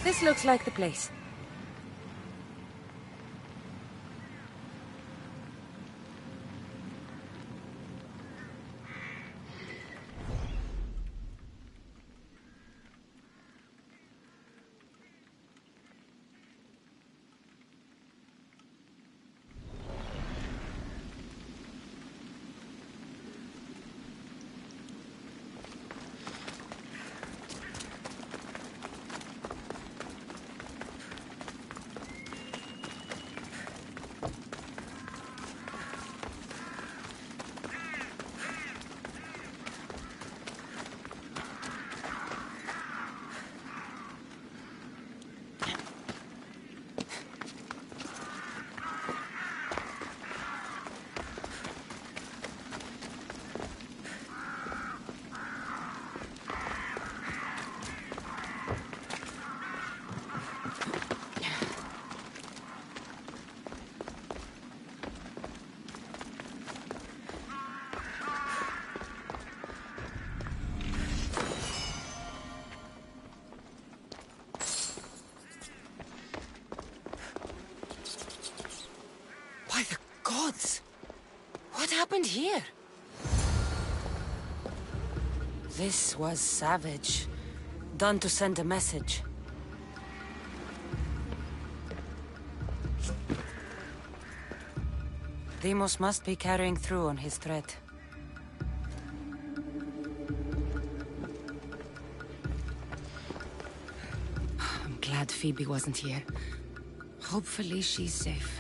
This looks like the place. By the gods! What happened here? This was savage. Done to send a message. Deimos must be carrying through on his threat. I'm glad Phoebe wasn't here. Hopefully she's safe.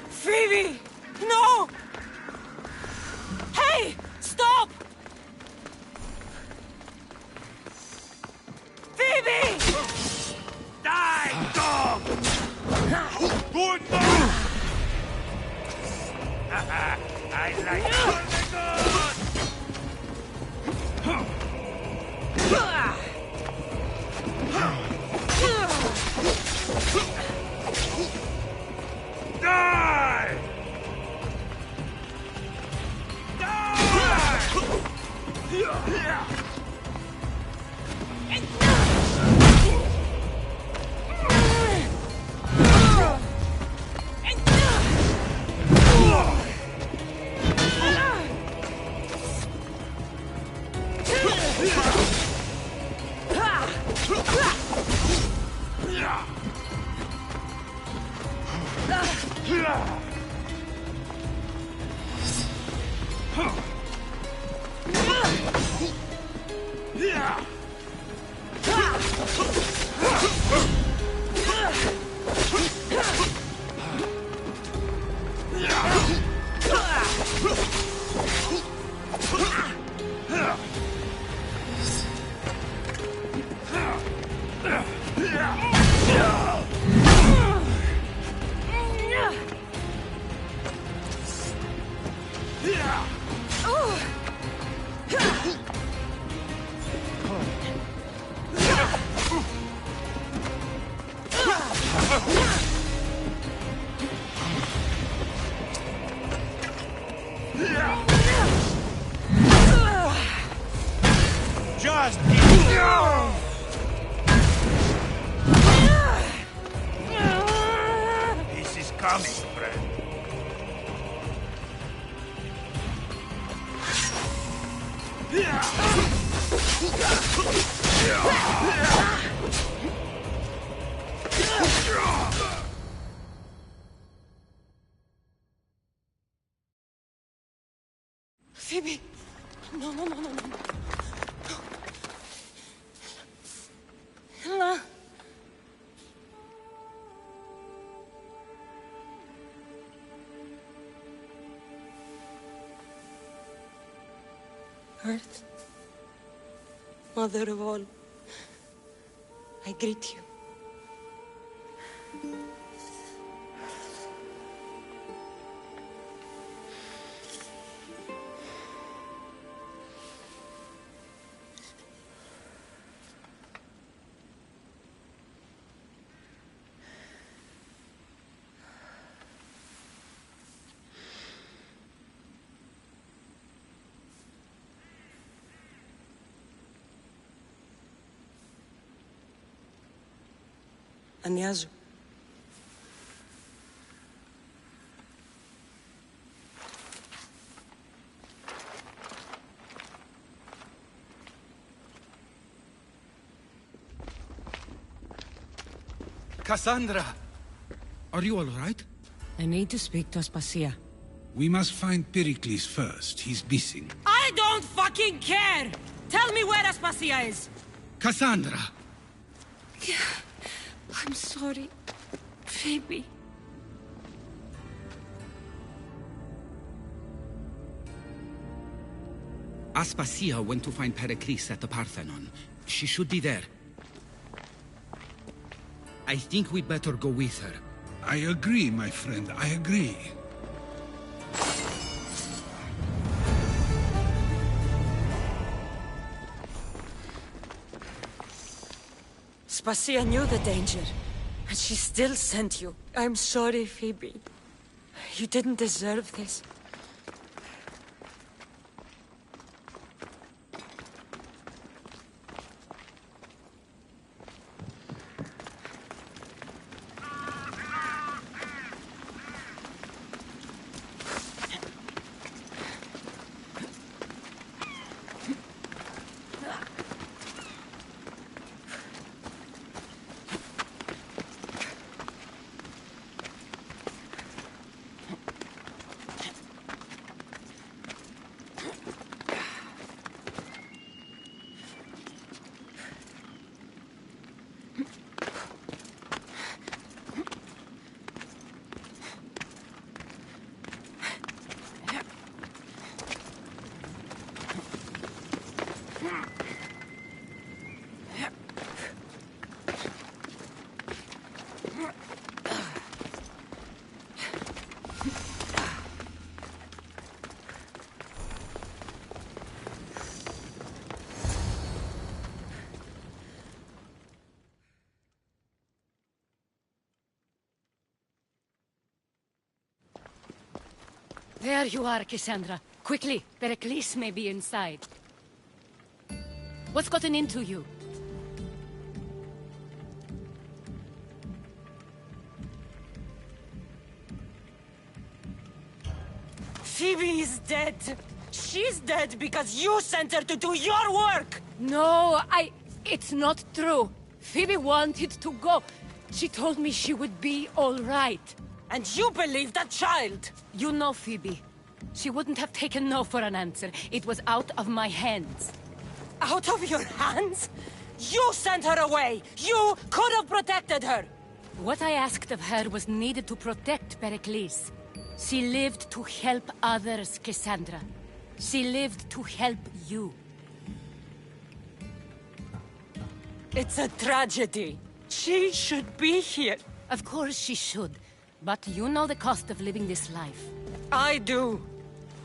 Phoebe! No! Hey! Stop! Phoebe! Die, dog! Good dog! I like Die! Just This is coming, friend. Phoebe! No, no, no, no, no. Ella! Earth, Mother of all, I greet you. Aniazu. Cassandra! Are you all right? I need to speak to Aspasia. We must find Pericles first. He's missing. I don't fucking care! Tell me where Aspasia is! Cassandra! I'm sorry, Phoebe. Aspasia went to find Pericles at the Parthenon. She should be there. I think we'd better go with her. I agree, my friend. I agree. Spasia knew the danger, and she still sent you. I'm sorry, Phoebe. You didn't deserve this. There you are, Cassandra. Quickly, Pericles may be inside. What's gotten into you? Phoebe is dead. She's dead because you sent her to do your work. No, it's not true. Phoebe wanted to go. She told me she would be all right. And you believe that child. You know Phoebe. She wouldn't have taken no for an answer. It was out of my hands. Out of your hands? You sent her away. You could have protected her. What I asked of her was needed to protect Pericles. She lived to help others, Cassandra. She lived to help you. It's a tragedy. She should be here. Of course she should. But you know the cost of living this life. I do.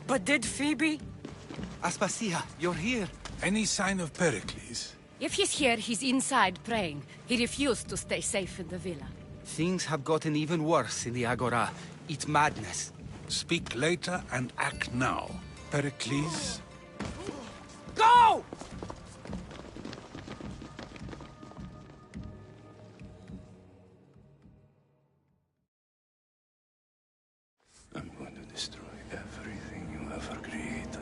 But did Phoebe? Aspasia, you're here. Any sign of Pericles? If he's here, he's inside praying. He refused to stay safe in the villa. Things have gotten even worse in the Agora. It's madness. Speak later and act now. Pericles? Go! I'm going to destroy everything you ever created.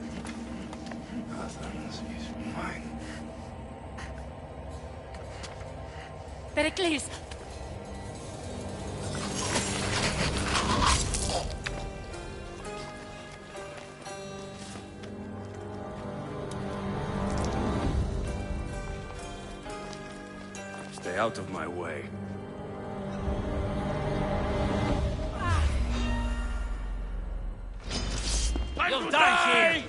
Athens is mine. Pericles! Stay out of my way. You'll die here!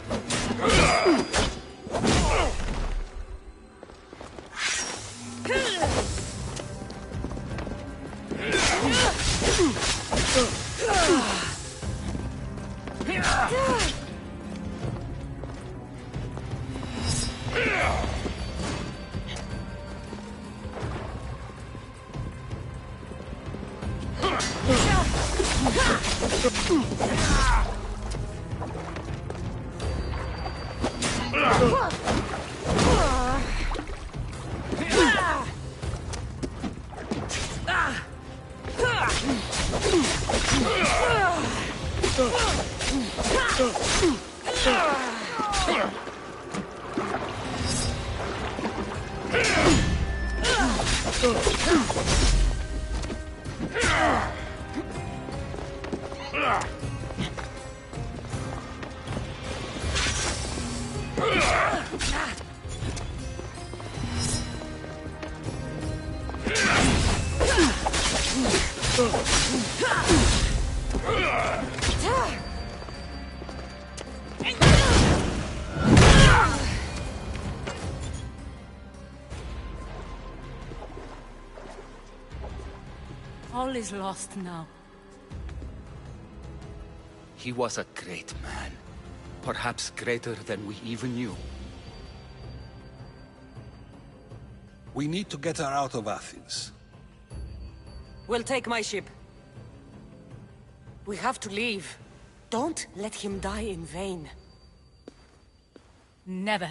All is lost now. He was a great man. Perhaps greater than we even knew. We need to get her out of Athens. We'll take my ship. We have to leave. Don't let him die in vain. Never.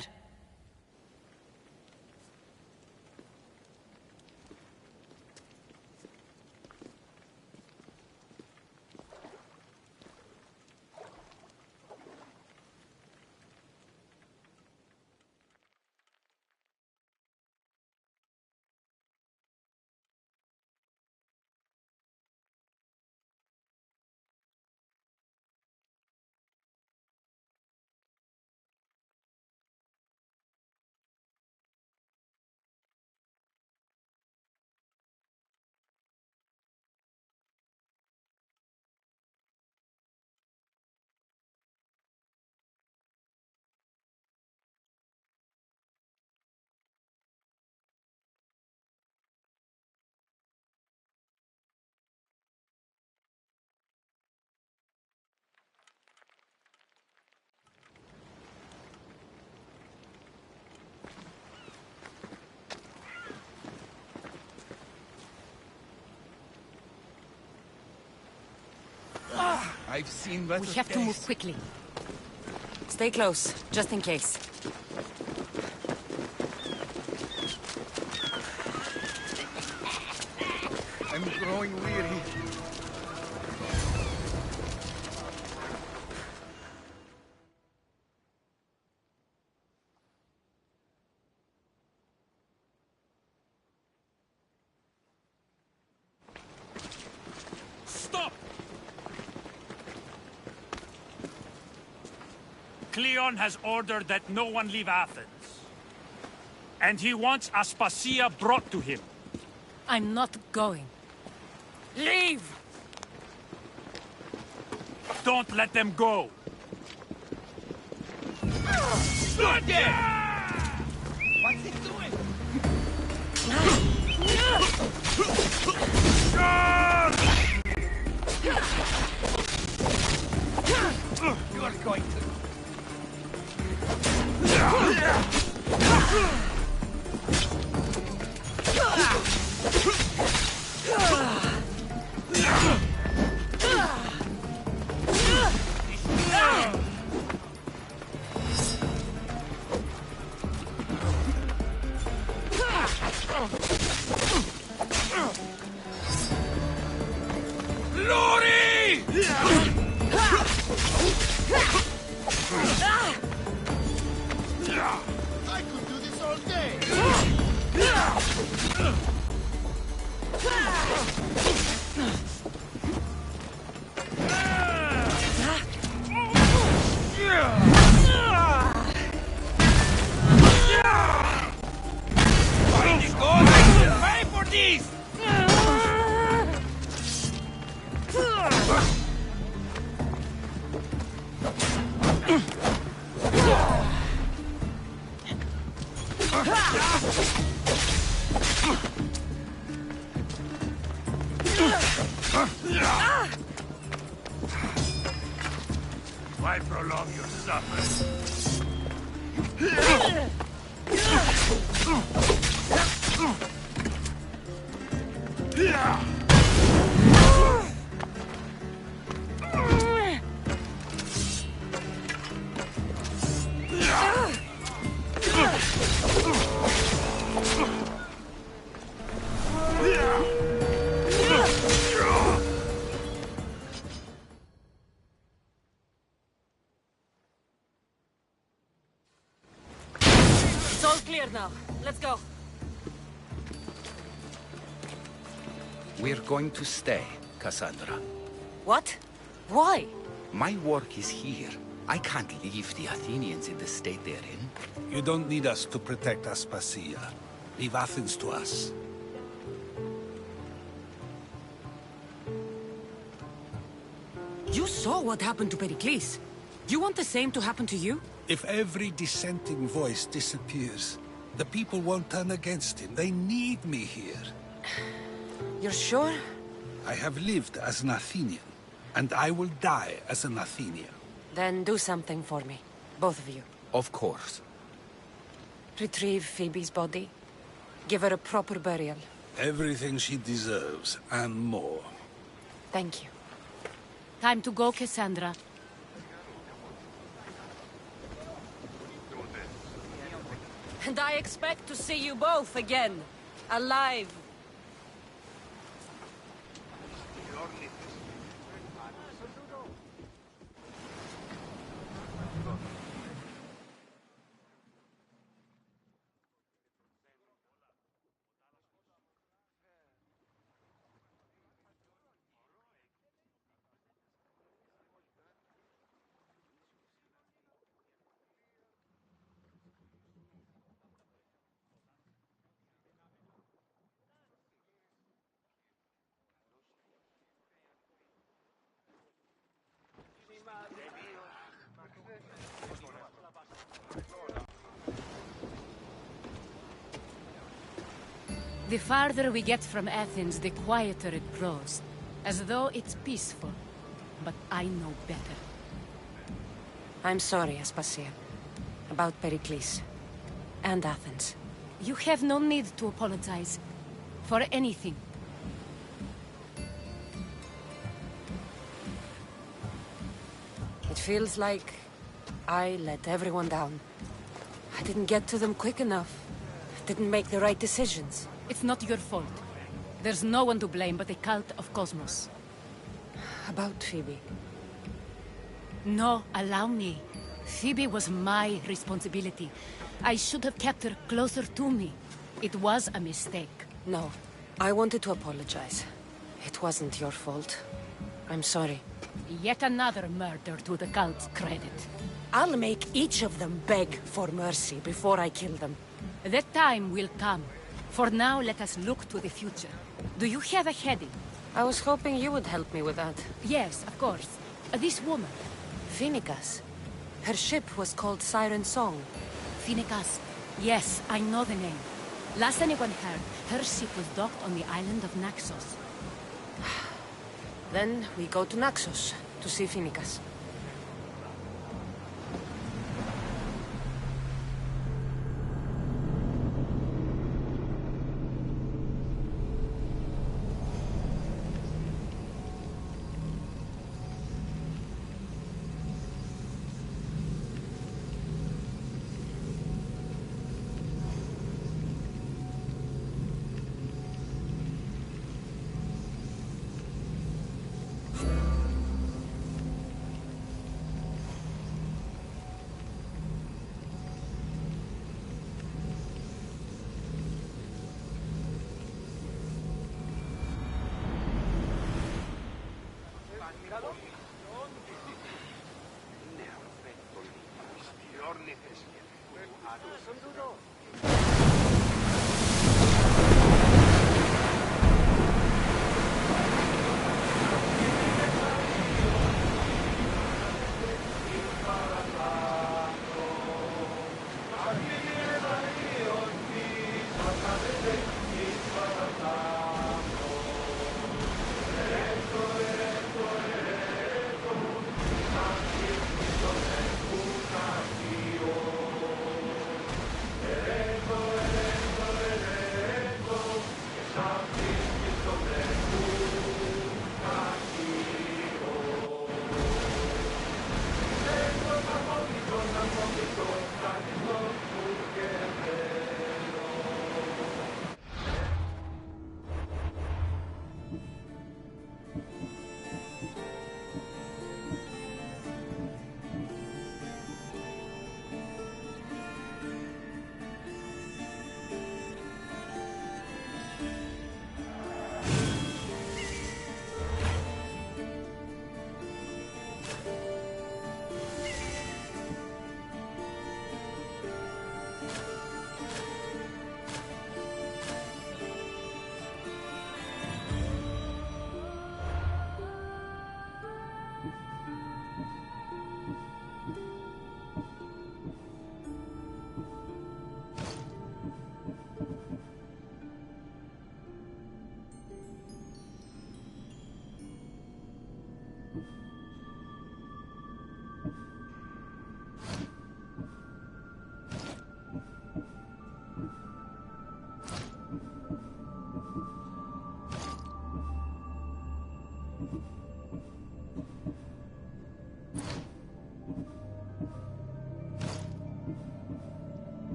I've seen better We have to move quickly. Stay close, just in case. I'm growing weary. Stop! Cleon has ordered that no one leave Athens. And he wants Aspasia brought to him. I'm not going. Leave! Don't let them go! Not yet! What's he doing? You are going to... Glory! I could do this all day. Find the gold! I will pay for this! Why prolong your suffering? It's all clear now. Let's go. We're going to stay, Cassandra. What? Why? My work is here. I can't leave the Athenians in the state they're in. You don't need us to protect Aspasia. Leave Athens to us. You saw what happened to Pericles. You want the same to happen to you? If every dissenting voice disappears, the people won't turn against him. They need me here. You're sure? I have lived as an Athenian, and I will die as an Athenian. Then do something for me. Both of you. Of course. Retrieve Phoebe's body. Give her a proper burial. Everything she deserves, and more. Thank you. Time to go, Cassandra. And I expect to see you both again. Alive. The farther we get from Athens, the quieter it grows. As though it's peaceful. But I know better. I'm sorry, Aspasia. About Pericles. And Athens. You have no need to apologize. For anything. It feels like I let everyone down. I didn't get to them quick enough. Didn't make the right decisions. It's not your fault. There's no one to blame but the cult of Cosmos. About Phoebe. No, allow me. Phoebe was my responsibility. I should have kept her closer to me. It was a mistake. No. I wanted to apologize. It wasn't your fault. I'm sorry. Yet another murder to the cult's credit. I'll make each of them beg for mercy before I kill them. That time will come. For now, let us look to the future. Do you have a heading? I was hoping you would help me with that. Yes, of course. This woman. Phoenicas. Her ship was called Siren Song. Phoenicas. Yes, I know the name. Last anyone heard, her ship was docked on the island of Naxos. Then we go to Naxos to see Phoenicas.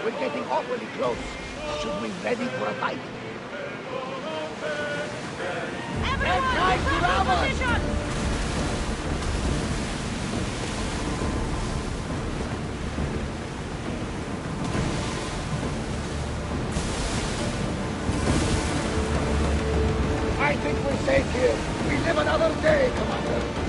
We're getting awfully close. Should we be ready for a fight? Everyone, position! I think we're safe here. We live another day, Commander.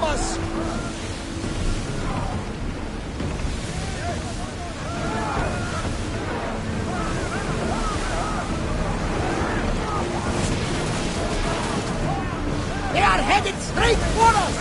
from us! They are headed straight for us!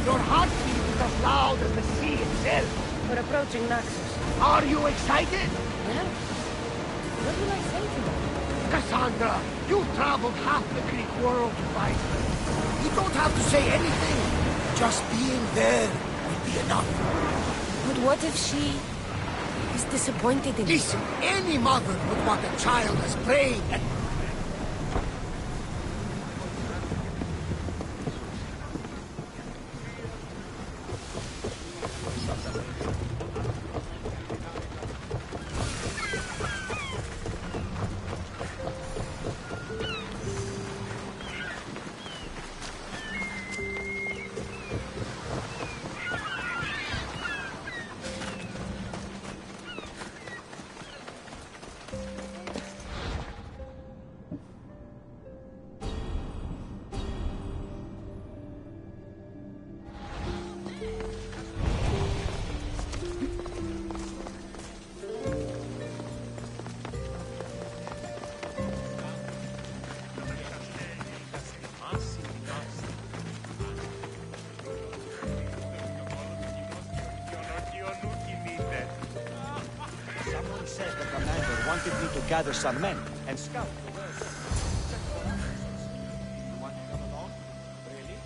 Your heartbeat is as loud as the sea itself. We're approaching Naxos. Are you excited? Well, what will I say to them? Cassandra, you've traveled half the Greek world to fight her. You don't have to say anything. Just being there will be enough. But what if she is disappointed in me? Listen, any mother would want a child as brave and... Someone said the commander wanted me to gather some men and scout the world. You want to come along? Really?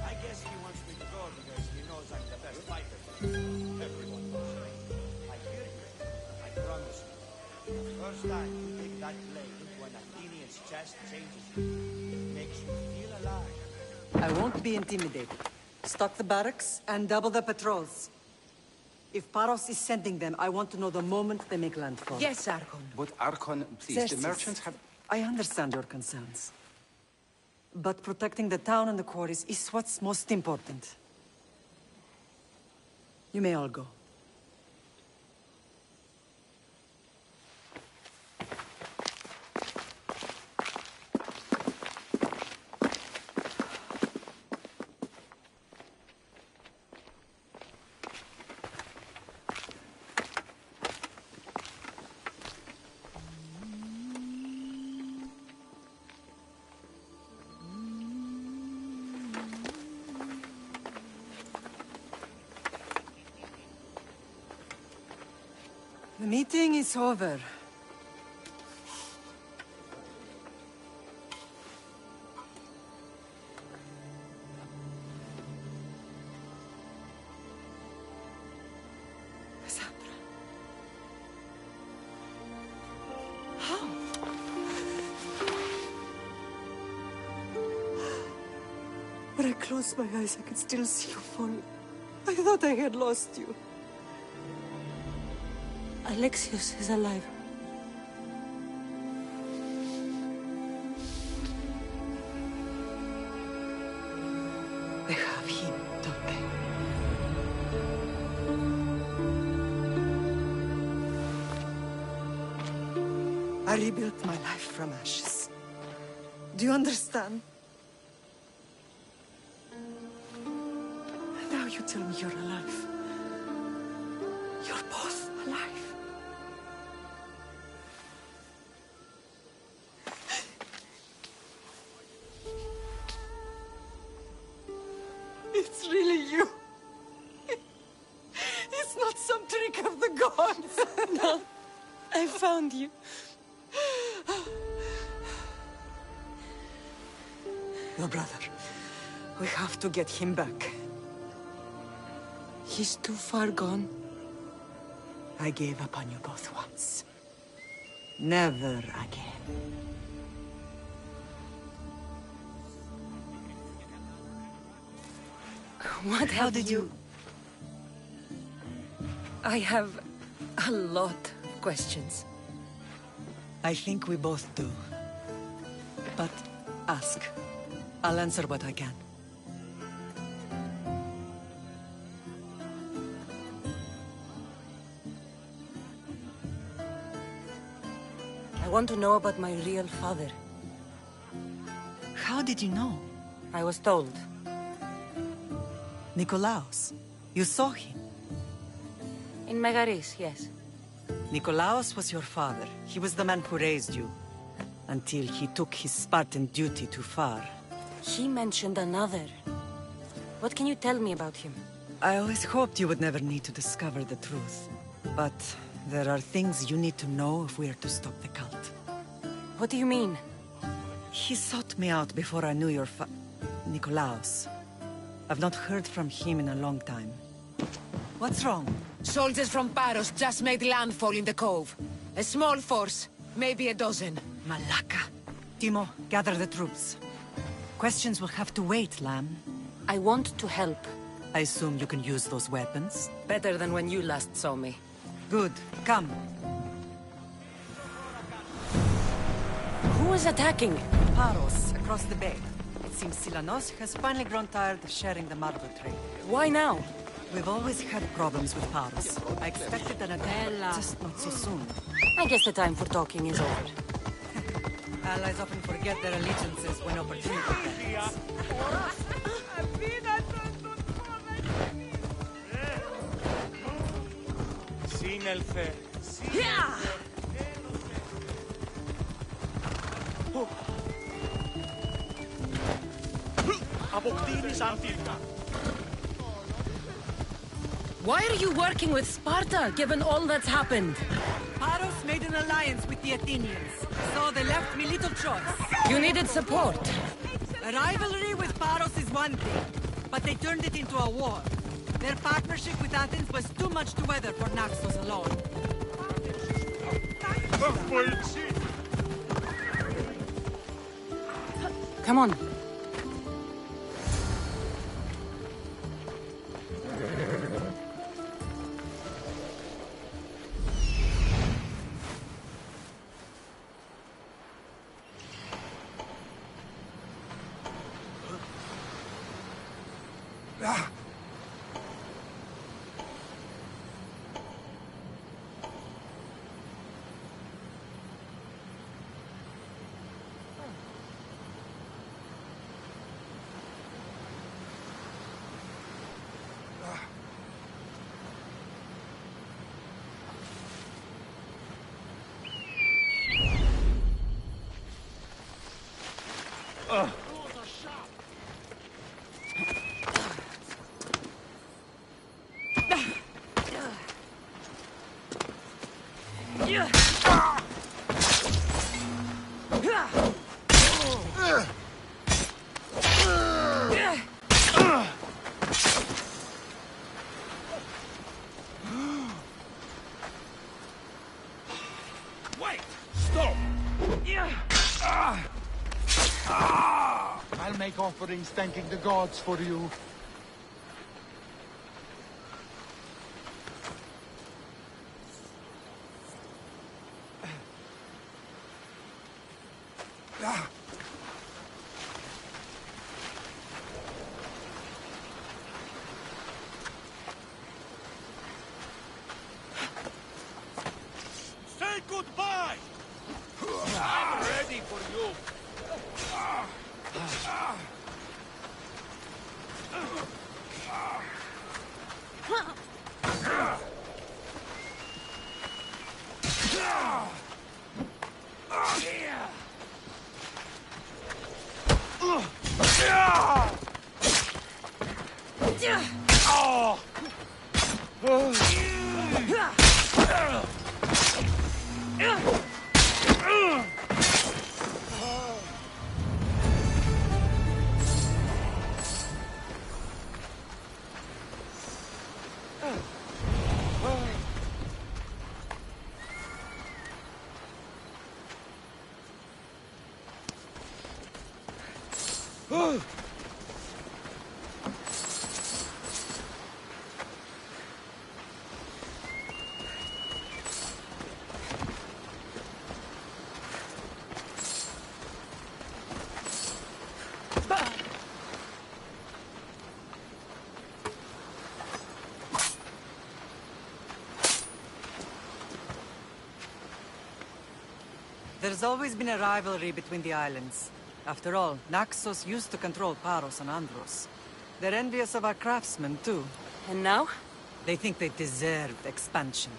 I guess he wants me to go because he knows I'm the best fighter. Everyone knows me. I hear you. I promise you. The first time you dig that blade into an Athenian's chest changes you. Makes you feel alive. I won't be intimidated. Stock the barracks and double the patrols. If Paros is sending them, I want to know the moment they make landfall. Yes, Archon. But Archon, please, Xerxes, the merchants have... I understand your concerns. But protecting the town and the quarries is what's most important. You may all go. The meeting is over. Cassandra. How? When I closed my eyes, I could still see you fall. I thought I had lost you. Alexios is alive. They have him, don't they? I rebuilt my life from ashes. Do you understand? Now you tell me you're alive. You're both alive. It's really you. It's not some trick of the gods. No, I found you. Your brother. We have to get him back. He's too far gone. I gave up on you both once. Never again. What How have did you... I have a lot of questions. I think we both do. But ask. I'll answer what I can. I want to know about my real father. How did you know? I was told. Nikolaos. You saw him. In Megaris, yes. Nikolaos was your father. He was the man who raised you. Until he took his Spartan duty too far. He mentioned another. What can you tell me about him? I always hoped you would never need to discover the truth. But there are things you need to know if we are to stop the cult. What do you mean? He sought me out before I knew your Nikolaos. I've not heard from him in a long time. What's wrong? Soldiers from Paros just made landfall in the cove. A small force, maybe a dozen. Malaka. Timo, gather the troops. Questions will have to wait, Lamb. I want to help. I assume you can use those weapons? Better than when you last saw me. Good. Come. Who is attacking? Paros, across the bay. It seems Silanos has finally grown tired of sharing the marble trade. Why now? We've always had problems with Paros. I expected an attack, just not so soon. I guess the time for talking is over. Allies often forget their allegiances when opportunity comes. Σύνελθε. Αποκτήνεις αντίρκα. Why are you working with Sparta, given all that's happened? Paros made an alliance with the Athenians, so they left me little choice. You needed support. A rivalry with Paros is one thing, but they turned it into a war. Their partnership with Athens was too much to weather for Naxos alone. Come on. I'll make offerings thanking the gods for you. Say goodbye! I'm ready for you. There's always been a rivalry between the islands. After all, Naxos used to control Paros and Andros. They're envious of our craftsmen, too. And now? They think they deserve expansion.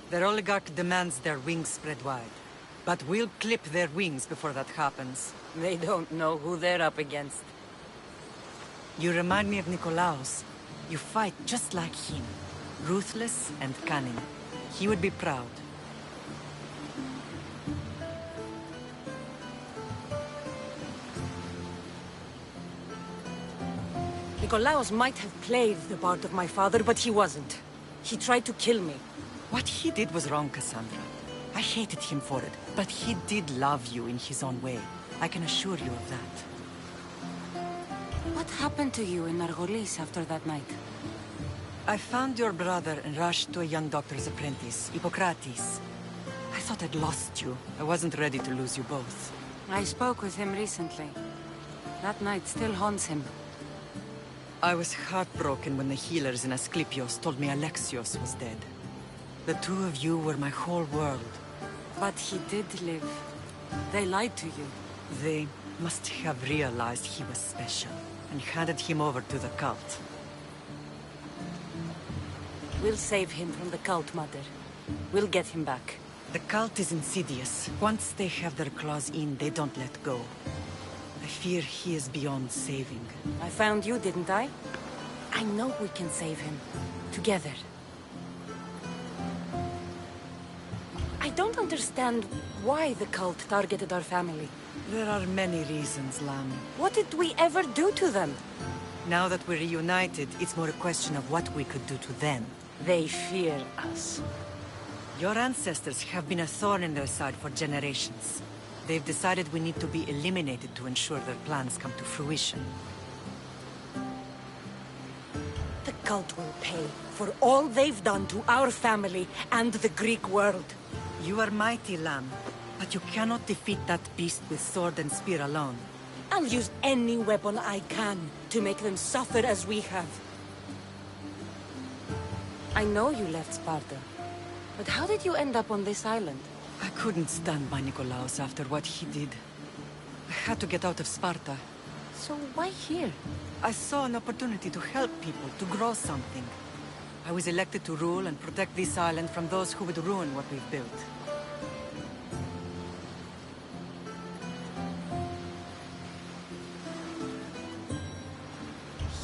Their oligarch demands their wings spread wide. But we'll clip their wings before that happens. They don't know who they're up against. You remind me of Nikolaos. You fight just like him. Ruthless and cunning. He would be proud. Nikolaos might have played the part of my father, but he wasn't. He tried to kill me. What he did was wrong, Cassandra. I hated him for it, but he did love you in his own way. I can assure you of that. What happened to you in Nargolis after that night? I found your brother and rushed to a young doctor's apprentice, Hippocrates. I thought I'd lost you. I wasn't ready to lose you both. I spoke with him recently. That night still haunts him. I was heartbroken when the healers in Asclepios told me Alexios was dead. The two of you were my whole world. But he did live. They lied to you. They must have realized he was special and handed him over to the cult. We'll save him from the cult, Mother. We'll get him back. The cult is insidious. Once they have their claws in, they don't let go. I fear he is beyond saving. I found you, didn't I? I know we can save him. Together. I don't understand why the cult targeted our family. There are many reasons, Lam. What did we ever do to them? Now that we're reunited, it's more a question of what we could do to them. They fear us. Your ancestors have been a thorn in their side for generations. They've decided we need to be eliminated to ensure their plans come to fruition. The cult will pay for all they've done to our family and the Greek world. You are mighty, Lam, but you cannot defeat that beast with sword and spear alone. I'll use any weapon I can to make them suffer as we have. I know you left Sparta, but how did you end up on this island? I couldn't stand by Nikolaos after what he did. I had to get out of Sparta. So why here? I saw an opportunity to help people, to grow something. I was elected to rule and protect this island from those who would ruin what we've built.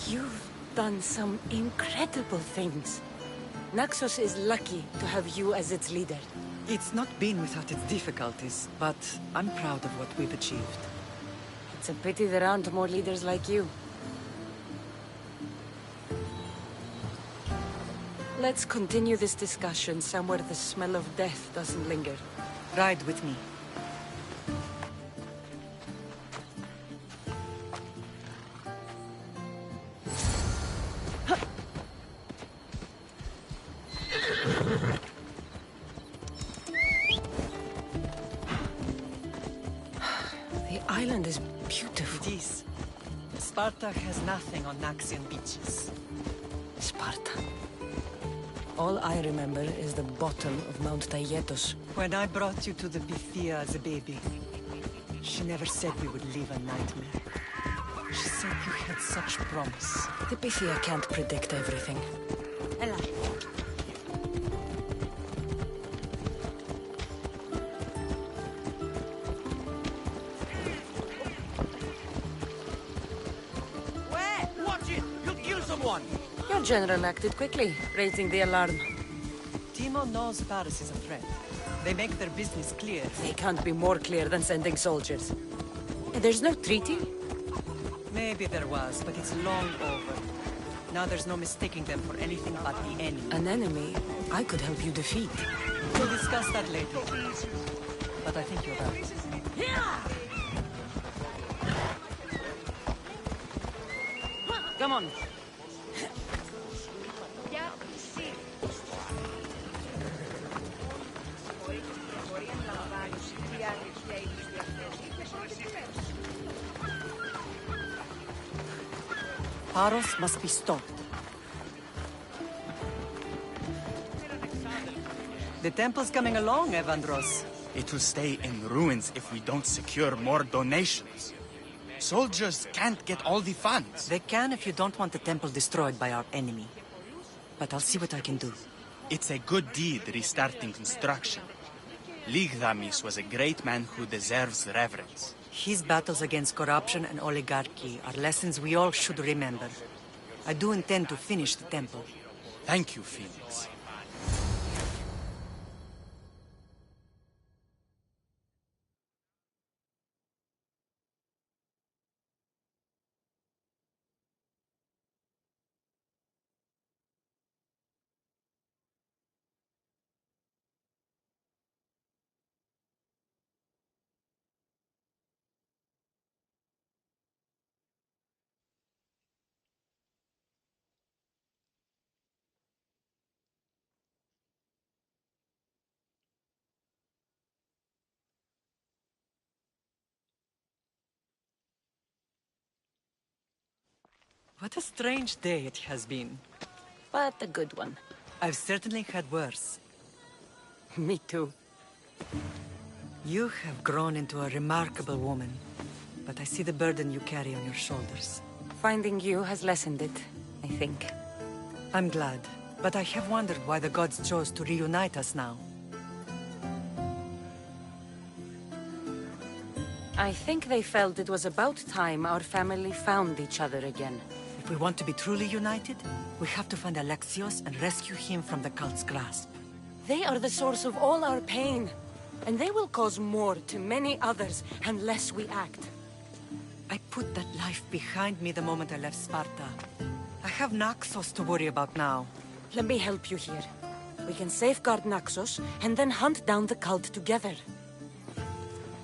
You've done some incredible things. Naxos is lucky to have you as its leader. It's not been without its difficulties, but I'm proud of what we've achieved. It's a pity there aren't more leaders like you. Let's continue this discussion somewhere the smell of death doesn't linger. Ride with me. The island is beautiful. It is. Sparta has nothing on Naxian beaches. Sparta. All I remember is the bottom of Mount Taygetos. When I brought you to the Pythia as a baby, she never said we would live a nightmare. She said you had such promise. The Pythia can't predict everything. Ella. Watch it! You'll kill someone! Your general acted quickly, raising the alarm. Timo knows Paris is a threat. They make their business clear. They can't be more clear than sending soldiers. There's no treaty? Maybe there was, but it's long over. Now there's no mistaking them for anything but the enemy. An enemy I could help you defeat. We'll discuss that later. But I think you're right. Come on. Paros must be stopped. The temple's coming along, Evandros. It will stay in ruins if we don't secure more donations. Soldiers can't get all the funds. They can if you don't want the temple destroyed by our enemy. But I'll see what I can do. It's a good deed restarting construction. Ligdamis was a great man who deserves reverence. His battles against corruption and oligarchy are lessons we all should remember. I do intend to finish the temple. Thank you, Phoenix. What a strange day it has been. But a good one. I've certainly had worse. Me too. You have grown into a remarkable woman, but I see the burden you carry on your shoulders. Finding you has lessened it, I think. I'm glad, but I have wondered why the gods chose to reunite us now. I think they felt it was about time our family found each other again. If we want to be truly united, we have to find Alexios and rescue him from the cult's grasp. They are the source of all our pain, and they will cause more to many others unless we act. I put that life behind me the moment I left Sparta. I have Naxos to worry about now. Let me help you here. We can safeguard Naxos and then hunt down the cult together.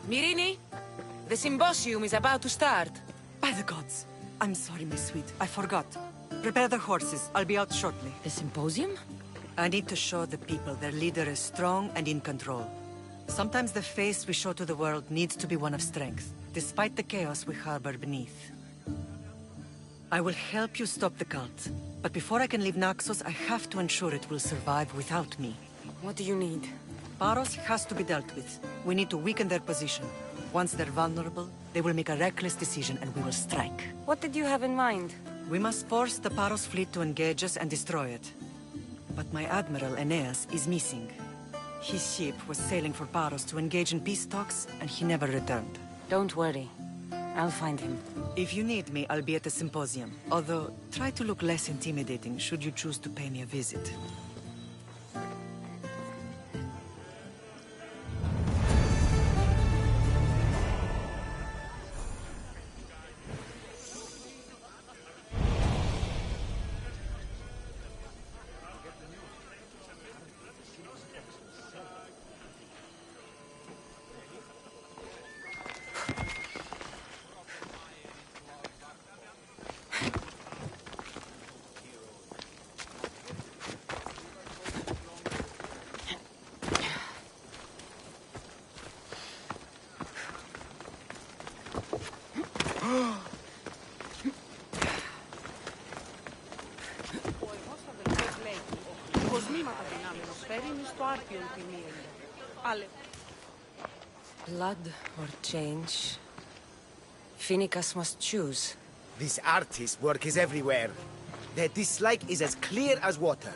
Myrrine, the symposium is about to start. By the gods. I'm sorry, my sweet. I forgot. Prepare the horses. I'll be out shortly. The symposium? I need to show the people their leader is strong and in control. Sometimes the face we show to the world needs to be one of strength, despite the chaos we harbor beneath. I will help you stop the cult, but before I can leave Naxos, I have to ensure it will survive without me. What do you need? Paros has to be dealt with. We need to weaken their position. Once they're vulnerable, they will make a reckless decision and we will strike. What did you have in mind? We must force the Paros fleet to engage us and destroy it. But my admiral, Aeneas, is missing. His ship was sailing for Paros to engage in peace talks, and he never returned. Don't worry. I'll find him. If you need me, I'll be at the symposium. Although, try to look less intimidating should you choose to pay me a visit. Blood or change? Phoenix must choose. This artist's work is everywhere. Their dislike is as clear as water.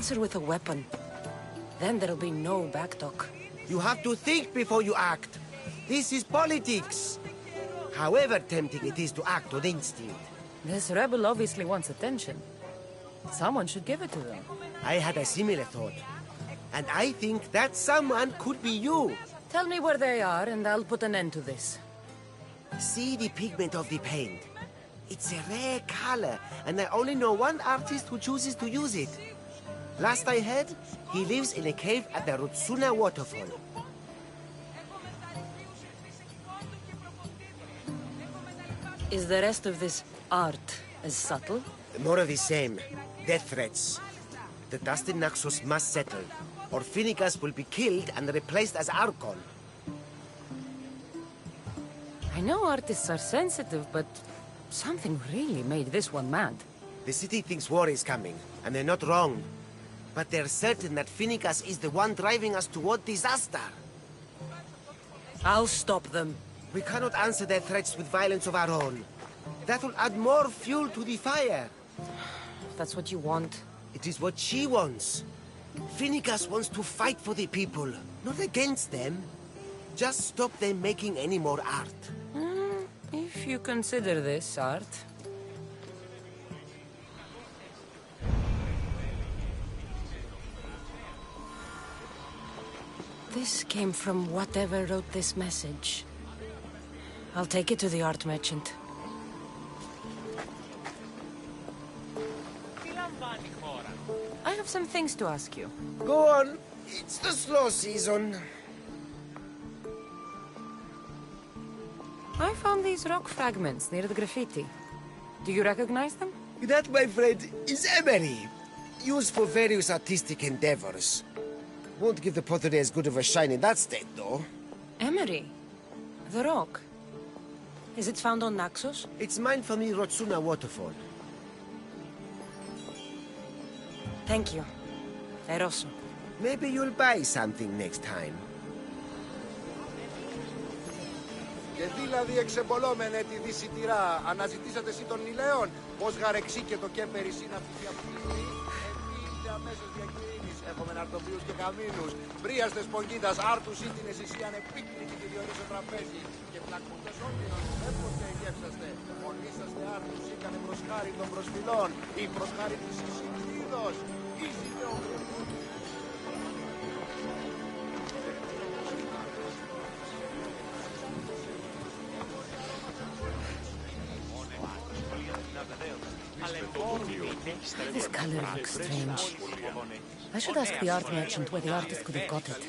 Answer with a weapon. Then there'll be no backtalk. You have to think before you act. This is politics. However tempting it is to act on instinct. This rebel obviously wants attention. Someone should give it to them. I had a similar thought. And I think that someone could be you. Tell me where they are, and I'll put an end to this. See the pigment of the paint. It's a rare color, and I only know one artist who chooses to use it. Last I heard, he lives in a cave at the Rutsuna waterfall. Is the rest of this art as subtle? More of the same. Death threats. The dust in Naxos must settle, or Finicus will be killed and replaced as Archon. I know artists are sensitive, but something really made this one mad. The city thinks war is coming, and they're not wrong. But they're certain that Finicus is the one driving us toward disaster. I'll stop them. We cannot answer their threats with violence of our own. That will add more fuel to the fire. That's what you want. It is what she wants. Finicus wants to fight for the people, not against them. Just stop them making any more art. If you consider this art. This came from whatever wrote this message. I'll take it to the art merchant. I have some things to ask you. Go on. It's the slow season. I found these rock fragments near the graffiti. Do you recognize them? That, my friend, is emery. Used for various artistic endeavors. Won't give the pottery as good of a shine in that state, though. Emery? The rock? Is it found on Naxos? It's mined from the Rutsuna waterfall. Thank you. Eroso. Maybe you'll buy something next time. Και δηλαδή εξεμπολόμενε τη δυσιτηρά, αναζητήσατε εσύ των Νιλέων, πως γαρεξί το κέμπερι συναυτή από τη γη, επίλυτε αμέσως διακυρίνεις, έχουμε ναρτοποιούς και καμίνους, μπρίαστες πονκίδας, άρτους ήτινες ισίαν επίκλητοι τη διορίσω τραπέζι, και πλακούντες όνειρων, έποτε γεύσαστε, φωνήσαστε άρτους ήκανε προς χάρη των προσφυλών, ή προς χάρη της ισχυρίδος, ήσυχε ο This color looks strange. I should ask the art merchant where the artist could have got it.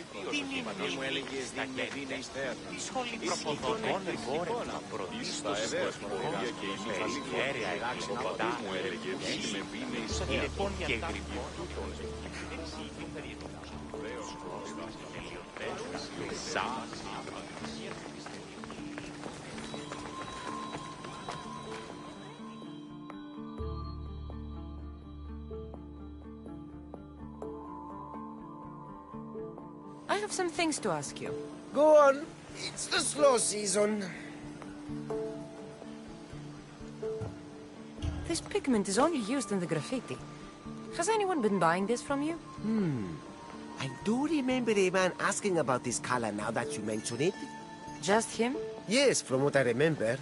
I have some things to ask you. Go on. It's the slow season. This pigment is only used in the graffiti. Has anyone been buying this from you? I do remember a man asking about this color now that you mention it. Just him? Yes, from what I remember.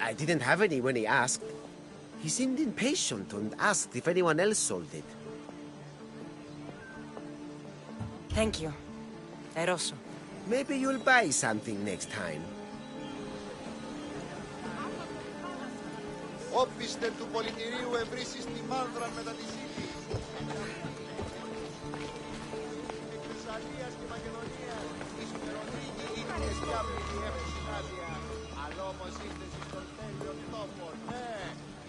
I didn't have any when he asked. He seemed impatient and asked if anyone else sold it. Thank you. Eroso. Maybe you'll buy something next time. Όπιστε του πολιτηρίου ευρύσεις τη μάνδρα μετά τη ζήτη. Θεσσαλίας και Μακεδονίας, εις Μερονίκη ήττες κι άπλητη έφεση Άδεια. Αλλά όμως ήρθες εις τον τέλειον τόπον, ναι.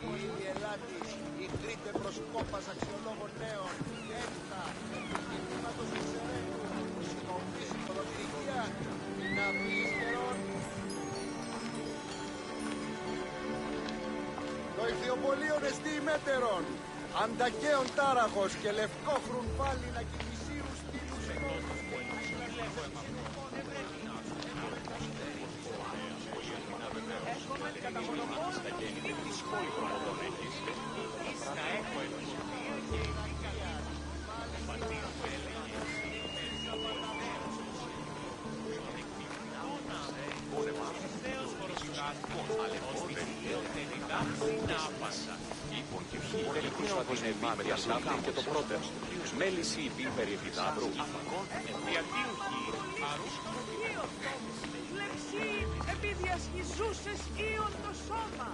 Οι ίδιοι Ελλάτης, οι τρίτε προς κόπας αξιολόγων νέων. Έπειτα, επιχειρήματος του Ξερένου, συνομής οικοδομηρικία, να πεις καιρόν. Το ηχθιοπολίον εστί ημέτερον, αντακαίων τάραχος και λευκόχρουν πάλι να κυβισίουν στήλους νόμους και και το πρώτο. Μέληση υπήν περί επιδάβρου. Λεξί, επί διασχιζούσες ήον το σώμα.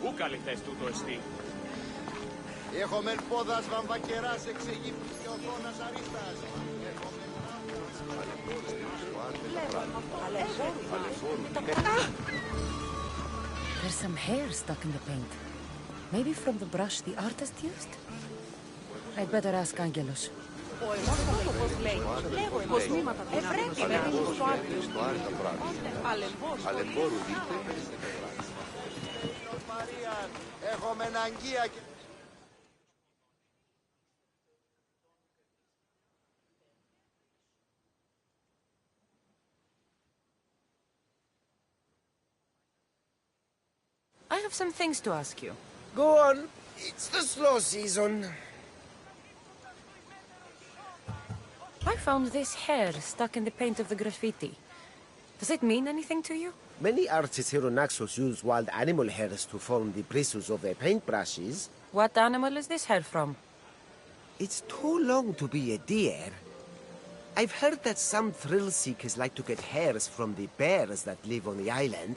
Πού καλυθές τούτο εστί? Έχομεν πόδας βαμβακεράς εξεγύπτης και οθόνας αρίστας. There's some hair stuck in the paint. Maybe from the brush the artist used? I'd better ask Angelos. Ο πώς λέει, λέγω υποσμήματα του να πρέπει να είναι στο άρτιο. Αλεμπόρου δείτε. Έχομεν αγγεία και... I have some things to ask you. Go on. It's the slow season. I found this hair stuck in the paint of the graffiti. Does it mean anything to you? Many artists here on Naxos use wild animal hairs to form the bristles of their paintbrushes. What animal is this hair from? It's too long to be a deer. I've heard that some thrill seekers like to get hairs from the bears that live on the island.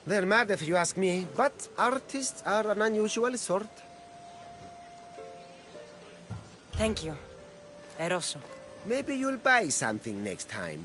They're mad if you ask me, but artists are an unusual sort. Thank you. Eroso. Maybe you'll buy something next time.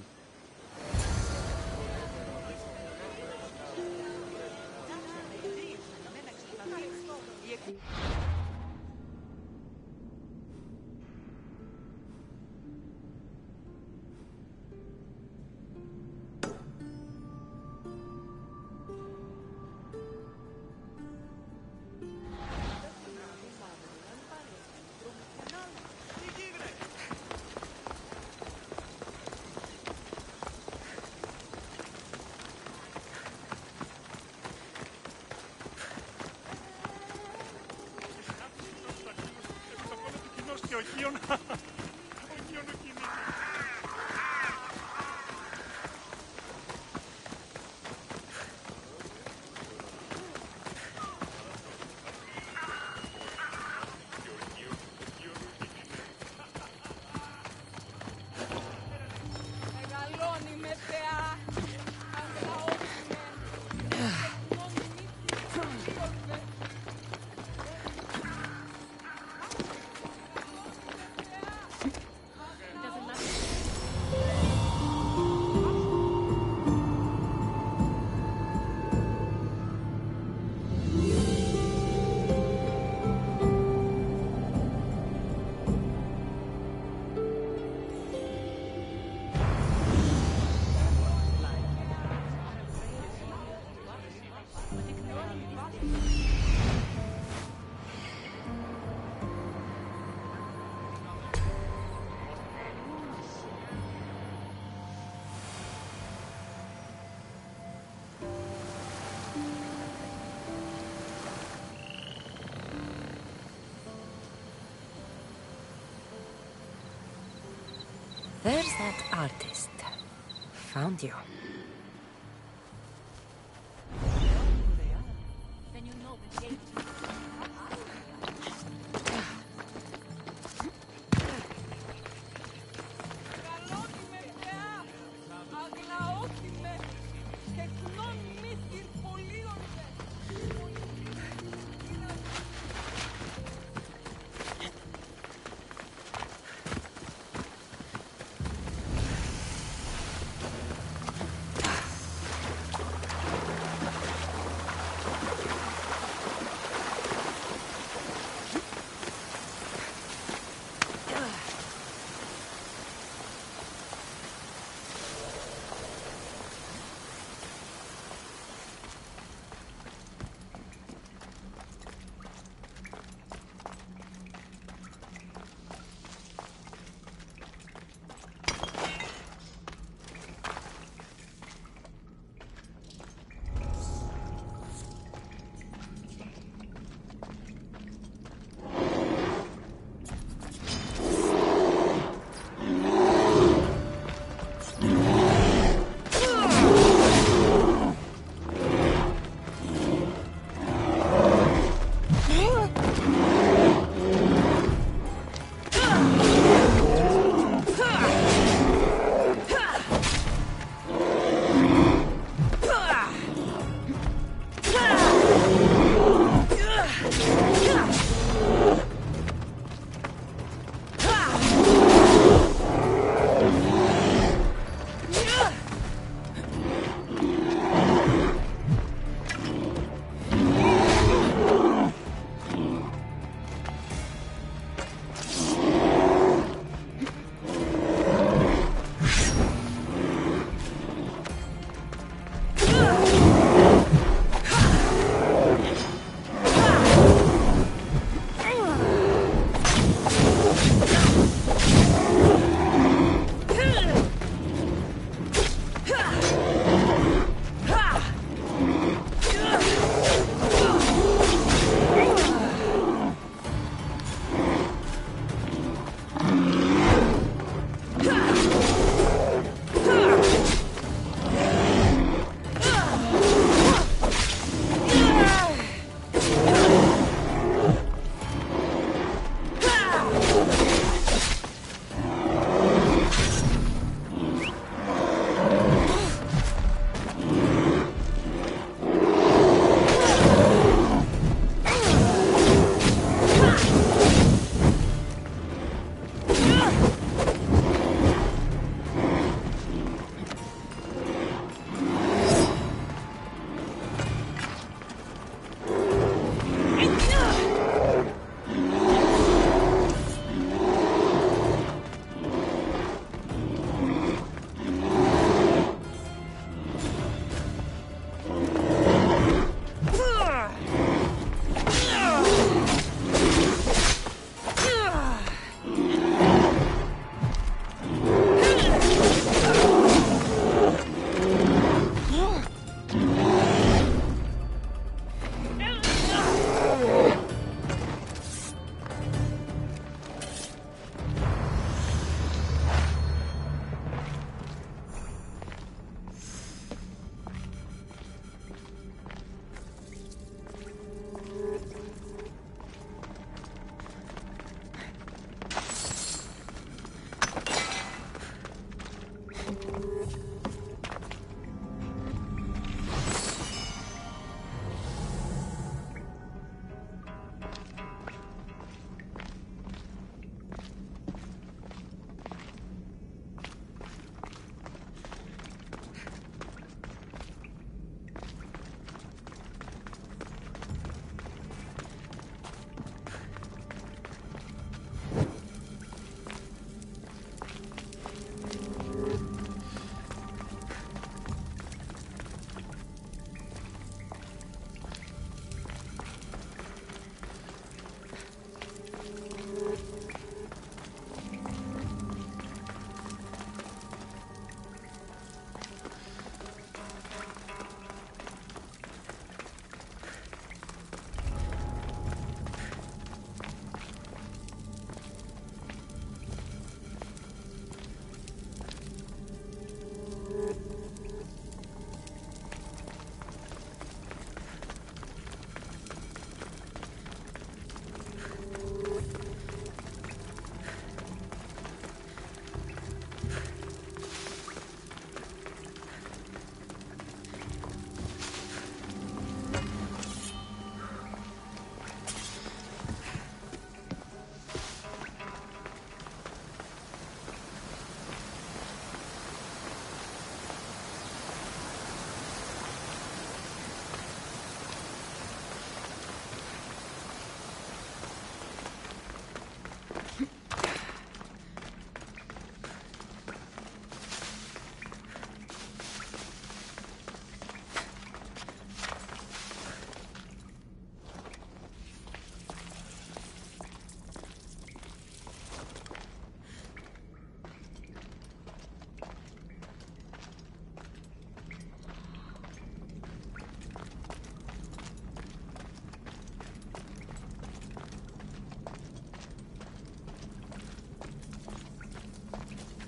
There's that artist. Found you.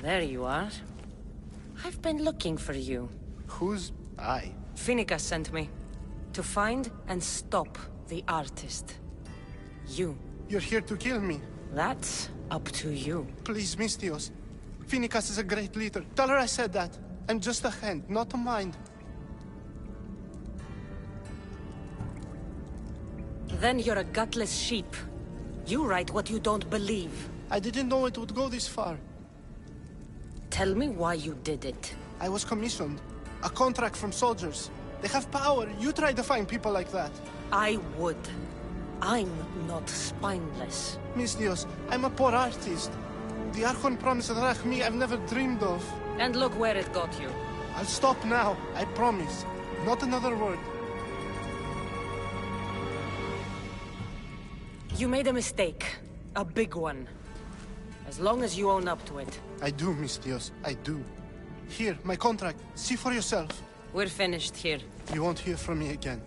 There you are. I've been looking for you. Who's I? Finicus sent me. To find and stop the artist. You. You're here to kill me. That's up to you. Please, Misthios. Finicus is a great leader. Tell her I said that. I'm just a hand, not a mind. Then you're a gutless sheep. You write what you don't believe. I didn't know it would go this far. Tell me why you did it. I was commissioned. A contract from soldiers. They have power. You try to find people like that. I would. I'm not spineless. Misthios, I'm a poor artist. The Archon promised Rachmi I've never dreamed of. And look where it got you. I'll stop now, I promise. Not another word. You made a mistake. A big one. As long as you own up to it. I do, Misthios, I do. Here, my contract. See for yourself. We're finished here. You won't hear from me again.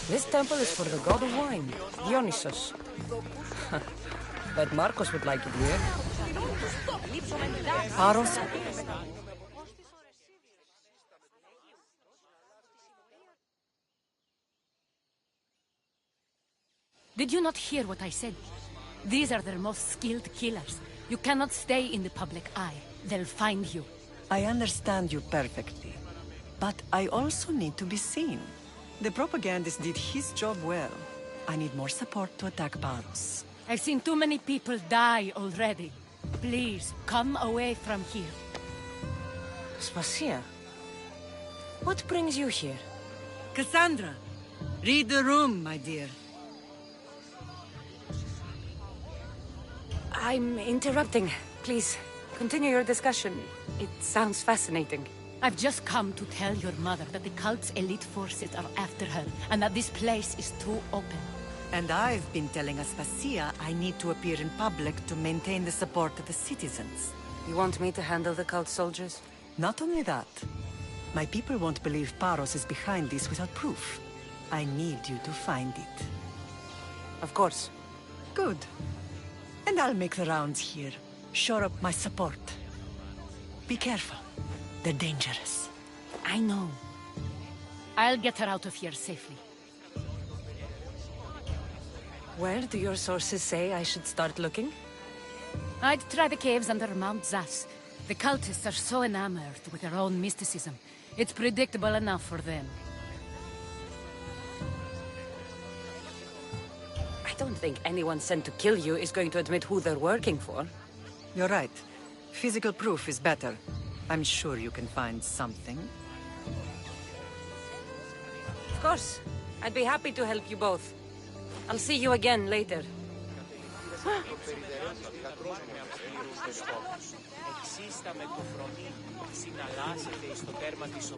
This temple is for the god of wine, Dionysus. Bet Marcos would like it here. Paros. Did you not hear what I said? These are their most skilled killers. You cannot stay in the public eye. They'll find you. I understand you perfectly. But I also need to be seen. The propagandist did his job well. I need more support to attack Paros. I've seen too many people die already. Please, come away from here. Spasia, what brings you here? Cassandra, read the room, my dear. I'm interrupting. Please, continue your discussion. It sounds fascinating. I've just come to tell your mother that the cult's elite forces are after her, and that this place is too open. And I've been telling Aspasia I need to appear in public to maintain the support of the citizens. You want me to handle the cult soldiers? Not only that. My people won't believe Paros is behind this without proof. I need you to find it. Of course. Good. And I'll make the rounds here. Shore up my support. Be careful. They're dangerous. I know. I'll get her out of here safely. Where do your sources say I should start looking? I'd try the caves under Mount Zas. The cultists are so enamored with their own mysticism. It's predictable enough for them. I don't think anyone sent to kill you is going to admit who they're working for. You're right. Physical proof is better. I'm sure you can find something. Of course. I'd be happy to help you both. I'll see you again later. Εξίστα με το φρονί, συναλλάσσεται εις το τέρμα της